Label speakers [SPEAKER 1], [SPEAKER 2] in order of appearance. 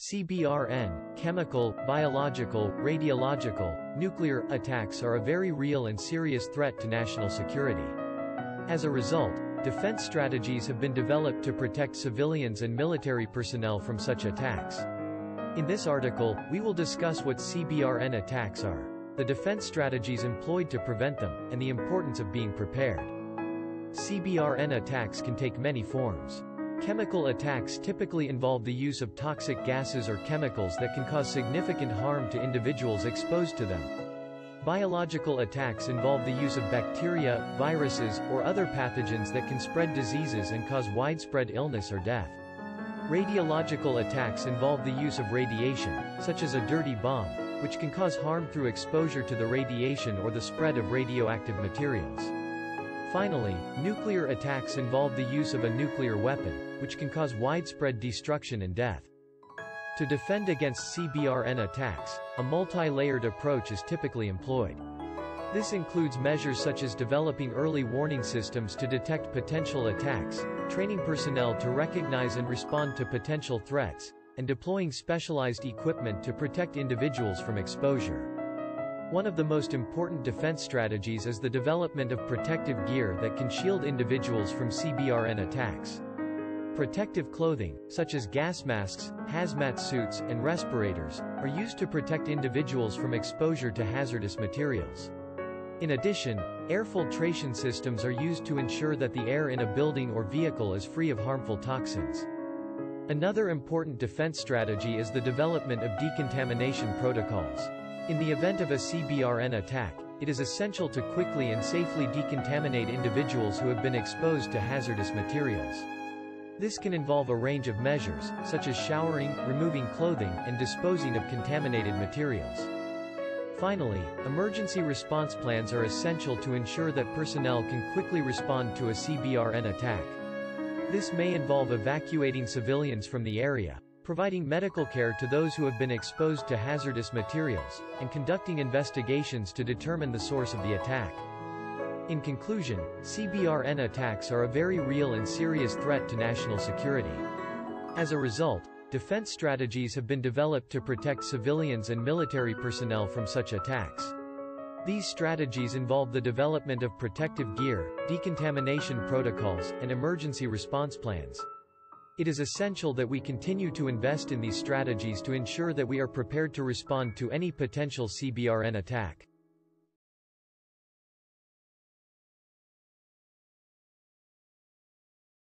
[SPEAKER 1] CBRN, chemical, biological, radiological, nuclear attacks are a very real and serious threat to national security. As a result, defense strategies have been developed to protect civilians and military personnel from such attacks. In this article, we will discuss what CBRN attacks are, the defense strategies employed to prevent them, and the importance of being prepared. CBRN attacks can take many forms. Chemical attacks typically involve the use of toxic gases or chemicals that can cause significant harm to individuals exposed to them. Biological attacks involve the use of bacteria, viruses, or other pathogens that can spread diseases and cause widespread illness or death. Radiological attacks involve the use of radiation, such as a dirty bomb, which can cause harm through exposure to the radiation or the spread of radioactive materials. Finally, nuclear attacks involve the use of a nuclear weapon, which can cause widespread destruction and death. To defend against CBRN attacks, a multi-layered approach is typically employed. This includes measures such as developing early warning systems to detect potential attacks, training personnel to recognize and respond to potential threats, and deploying specialized equipment to protect individuals from exposure. One of the most important defense strategies is the development of protective gear that can shield individuals from CBRN attacks. Protective clothing, such as gas masks, hazmat suits, and respirators, are used to protect individuals from exposure to hazardous materials. In addition, air filtration systems are used to ensure that the air in a building or vehicle is free of harmful toxins. Another important defense strategy is the development of decontamination protocols. In the event of a CBRN attack, it is essential to quickly and safely decontaminate individuals who have been exposed to hazardous materials. This can involve a range of measures, such as showering, removing clothing, and disposing of contaminated materials. Finally, emergency response plans are essential to ensure that personnel can quickly respond to a CBRN attack. This may involve evacuating civilians from the area, providing medical care to those who have been exposed to hazardous materials, and conducting investigations to determine the source of the attack. In conclusion, CBRN attacks are a very real and serious threat to national security. As a result, defense strategies have been developed to protect civilians and military personnel from such attacks. These strategies involve the development of protective gear, decontamination protocols, and emergency response plans. It is essential that we continue to invest in these strategies to ensure that we are prepared to respond to any potential CBRN attack.